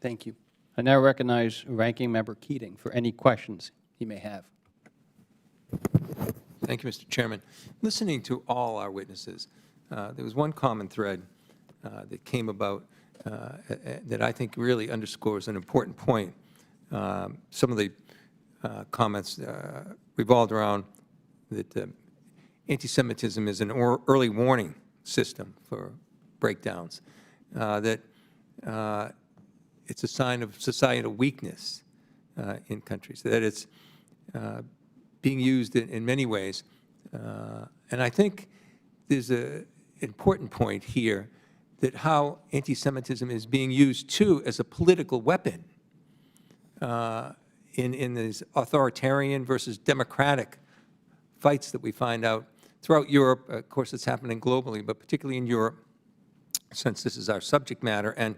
Thank you. I now recognize Ranking Member Keating for any questions he may have. Thank you, Mr. Chairman. Listening to all our witnesses, there was one common thread that came about that I think really underscores an important point. Some of the comments revolved around that anti-Semitism is an early warning system for breakdowns, that it's a sign of societal weakness in countries, that it's being used in many ways. And I think there's an important point here that how anti-Semitism is being used, too, as a political weapon in these authoritarian versus democratic fights that we find out throughout Europe. Of course, it's happening globally, but particularly in Europe, since this is our subject matter. And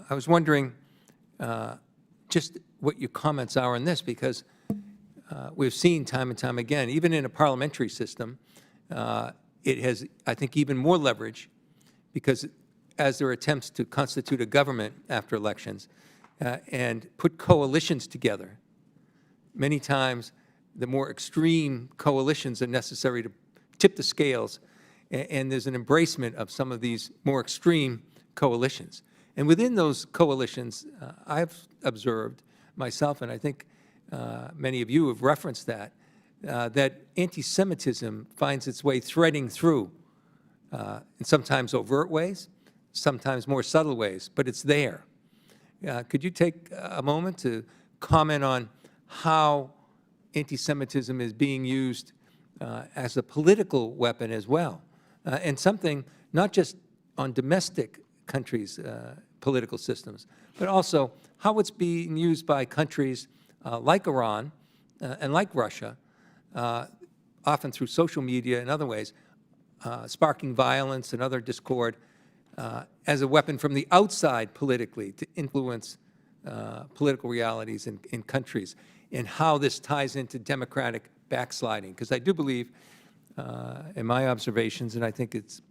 I was wondering just what your comments are on this, because we've seen time and time again, even in a parliamentary system, it has, I think, even more leverage, because as there are attempts to constitute a government after elections and put coalitions together, many times the more extreme coalitions are necessary to tip the scales, and there's an embracement of some of these more extreme coalitions. And within those coalitions, I've observed myself, and I think many of you have referenced that, that anti-Semitism finds its way threading through in sometimes overt ways, sometimes more subtle ways, but it's there. Could you take a moment to comment on how anti-Semitism is being used as a political weapon as well, and something not just on domestic countries' political systems, but also how it's being used by countries like Iran and like Russia, often through social media and other ways, sparking violence and other discord as a weapon from the outside politically to influence political realities in countries, and how this ties into democratic backsliding. Because I do believe, in my observations, and I think it's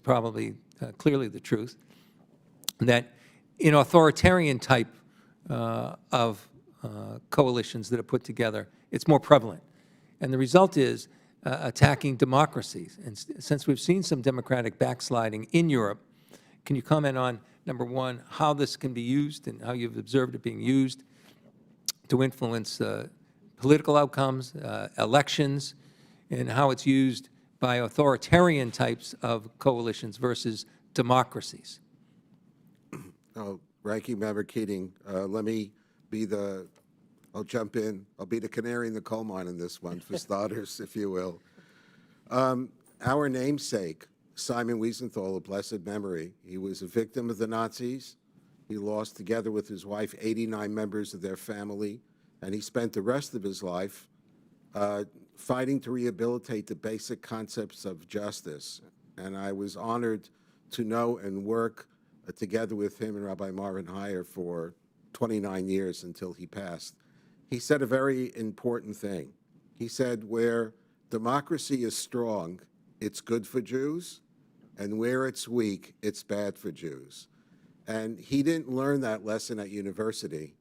probably clearly the truth, that in authoritarian type of coalitions that are put together, it's more prevalent. And the result is attacking democracies. And since we've seen some democratic backsliding in Europe, can you comment on, number one, how this can be used and how you've observed it being used to influence political outcomes, elections, and how it's used by authoritarian types of coalitions versus democracies? Ranking Member Keating, let me be I'll jump in. I'll be the canary in the coal mine in this one, for starters, if you will. Our namesake, Simon Wiesenthal, of blessed memory, he was a victim of the Nazis. He lost, together with his wife, 89 members of their family, and he spent the rest of his life fighting to rehabilitate the basic concepts of justice. And I was honored to know and work together with him and Rabbi Marvin Heyer for 29 years until he passed. He said a very important thing. He said, where democracy is strong, it's good for Jews, and where it's weak, it's bad for Jews. And he didn't learn that lesson at university.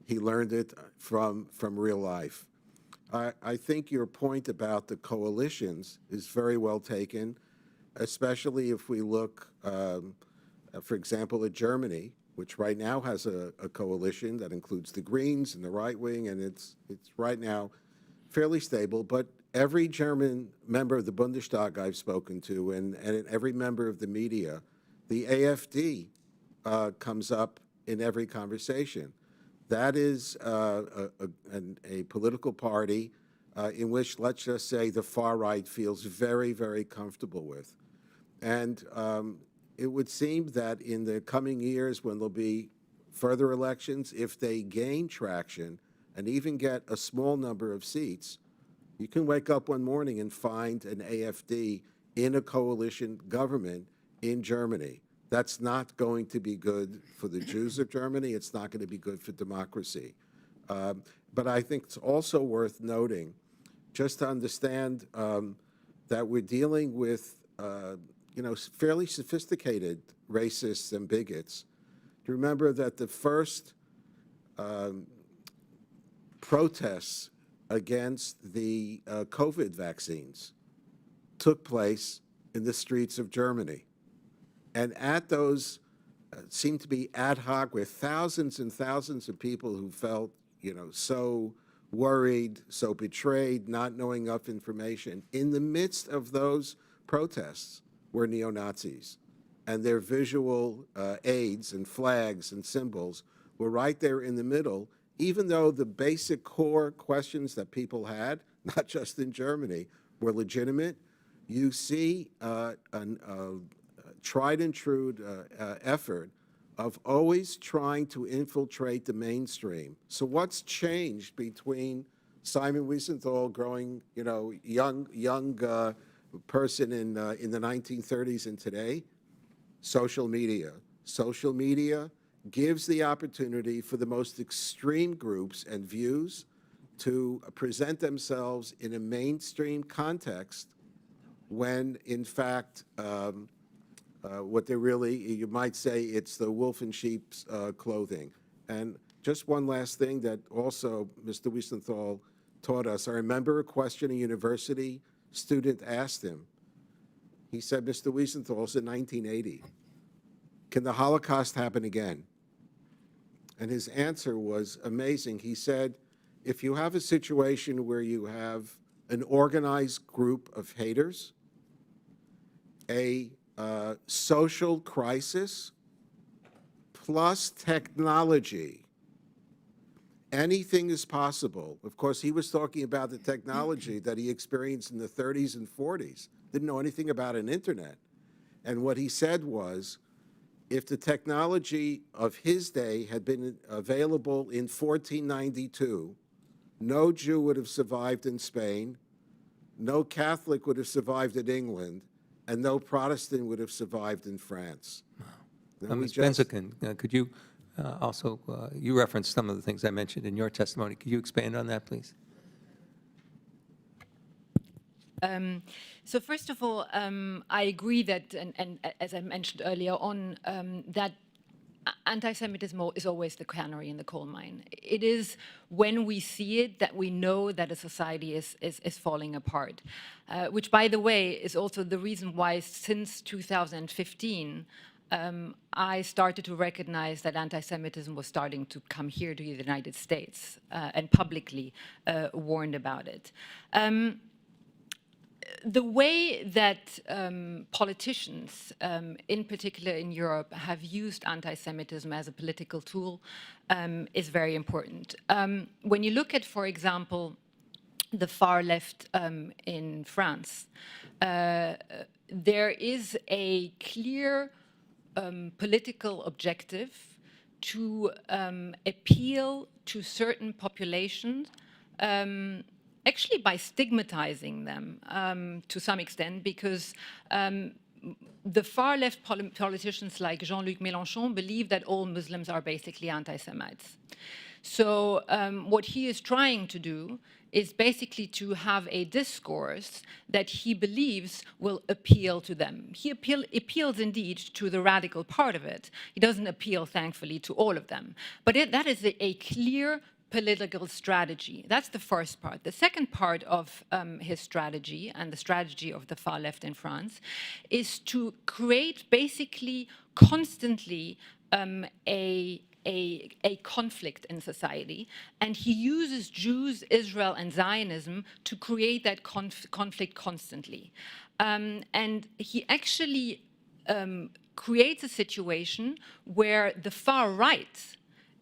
He learned it from real life. I think your point about the coalitions is very well taken, especially if we look, for example, at Germany, which right now has a coalition that includes the Greens and the right wing, and it's right now fairly stable. But every German member of the Bundestag I've spoken to, and every member of the media, the AfD comes up in every conversation. That is a political party in which, let's just say, the far right feels very, very comfortable with. And it would seem that in the coming years, when there'll be further elections, if they gain traction and even get a small number of seats, you can wake up one morning and find an AfD in a coalition government in Germany. That's not going to be good for the Jews of Germany. It's not going to be good for democracy. But I think it's also worth noting, just to understand that we're dealing with fairly sophisticated racists and bigots. to remember that the first protests against the COVID vaccines took place in the streets of Germany. And at those seemed to be ad hoc, with thousands and thousands of people who felt, so worried, so betrayed, not knowing enough information. In the midst of those protests were neo-Nazis, and their visual aids and flags and symbols were right there in the middle, even though the basic core questions that people had, not just in Germany, were legitimate. You see a tried and true effort of always trying to infiltrate the mainstream. So what's changed between Simon Wiesenthal growing, young person in the 1930s and today? Social media. Social media gives the opportunity for the most extreme groups and views to present themselves in a mainstream context when, in fact, what they're really, you might say, it's the wolf in sheep's clothing. And just one last thing that also Mr. Wiesenthal taught us. I remember a question a university student asked him. He said, Mr. Wiesenthal, it's in 1980. Can the Holocaust happen again? And his answer was amazing. He said, if you have a situation where you have an organized group of haters, a social crisis, plus technology, anything is possible. Of course, he was talking about the technology that he experienced in the 30s and 40s. Didn't know anything about an internet. And what he said was, if the technology of his day had been available in 1492, no Jew would have survived in Spain, no Catholic would have survived in England, and no Protestant would have survived in France. Wow. Ms. Benziken, could you also, you referenced some of the things I mentioned in your testimony. Could you expand on that, please? So first of all, I agree that, and as I mentioned earlier on, that anti-Semitism is always the canary in the coal mine. It is when we see it that we know that a society is falling apart, which, by the way, is also the reason why since 2015, I started to recognize that anti-Semitism was starting to come here to the United States and publicly warned about it. The way that politicians, in particular in Europe, have used anti-Semitism as a political tool is very important. When you look at, for example, the far left in France, there is a clear political objective to appeal to certain populations, actually by stigmatizing them to some extent, because the far left politicians like Jean-Luc Mélenchon believe that all Muslims are basically anti-Semites. So what he is trying to do is basically to have a discourse that he believes will appeal to them. He appeals indeed to the radical part of it. He doesn't appeal, thankfully, to all of them. But that is a clear political strategy. That's the first part. The second part of his strategy, and the strategy of the far left in France, is to create basically constantly a conflict in society, and he uses Jews, Israel, and Zionism to create that conflict constantly. And he actually creates a situation where the far right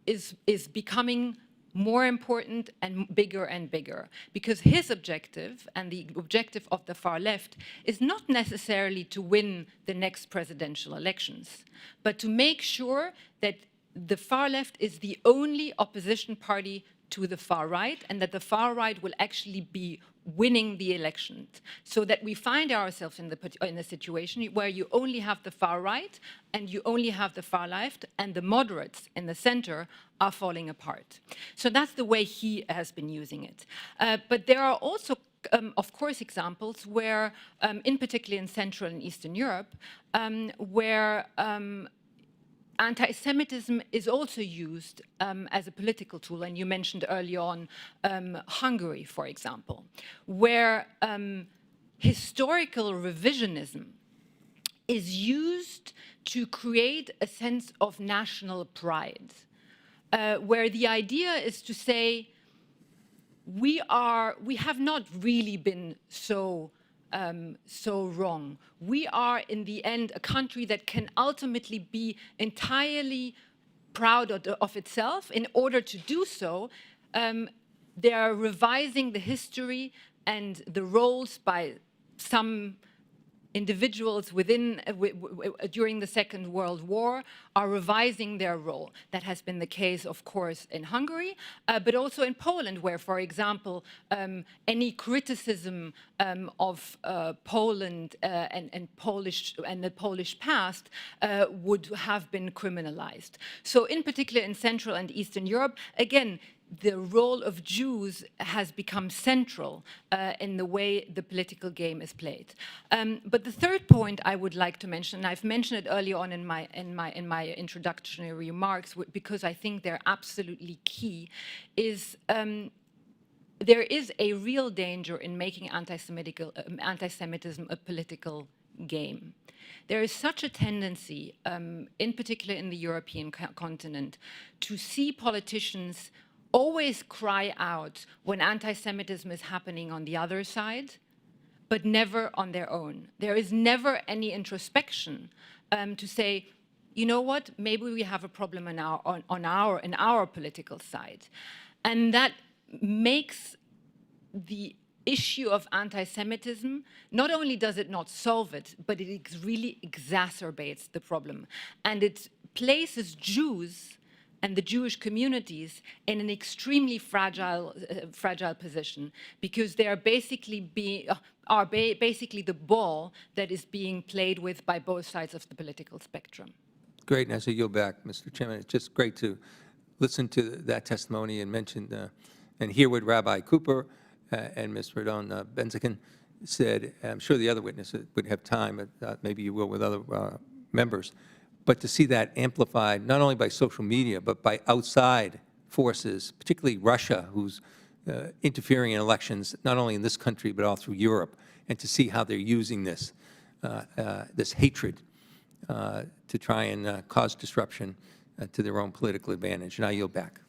is becoming more important and bigger, because his objective and the objective of the far left is not necessarily to win the next presidential elections, but to make sure that the far left is the only opposition party to the far right, and that the far right will actually be winning the elections, so that we find ourselves in a situation where you only have the far right and you only have the far left, and the moderates in the center are falling apart. So that's the way he has been using it. But there are also of course, examples where, in particular in Central and Eastern Europe, where anti-Semitism is also used as a political tool, and you mentioned early on Hungary, for example, where historical revisionism is used to create a sense of national pride, where the idea is to say, we have not really been so wrong. We are, in the end, a country that can ultimately be entirely proud of itself. In order to do so, they are revising the history and the roles by some individuals within during the Second World War are revising their role. That has been the case, of course, in Hungary, but also in Poland, where, for example, any criticism of Poland and the Polish past would have been criminalized. So, in particular, in Central and Eastern Europe, again, the role of Jews has become central in the way the political game is played. But the third point I would like to mention, and I've mentioned it earlier on in my introductory remarks, because I think they're absolutely key, is there is a real danger in making anti-Semitism a political game. There is such a tendency, in particular in the European continent, to see politicians always cry out when anti-Semitism is happening on the other side, but never on their own. There is never any introspection to say, you know what, maybe we have a problem in our political side. And that makes the issue of anti-Semitism, not only does it not solve it, but it really exacerbates the problem. And it places Jews and the Jewish communities in an extremely fragile position, because they are basically basically the ball that is being played with by both sides of the political spectrum. Great, and as I yield back, Mr. Chairman, it's just great to listen to that testimony and mention and hear what Rabbi Cooper and Ms. Radon Benzikin said. I'm sure the other witnesses would have time, but maybe you will with other members. But to see that amplified not only by social media, but by outside forces, particularly Russia, who's interfering in elections, not only in this country, but all through Europe, and to see how they're using this, this hatred to try and cause disruption to their own political advantage. And I yield back.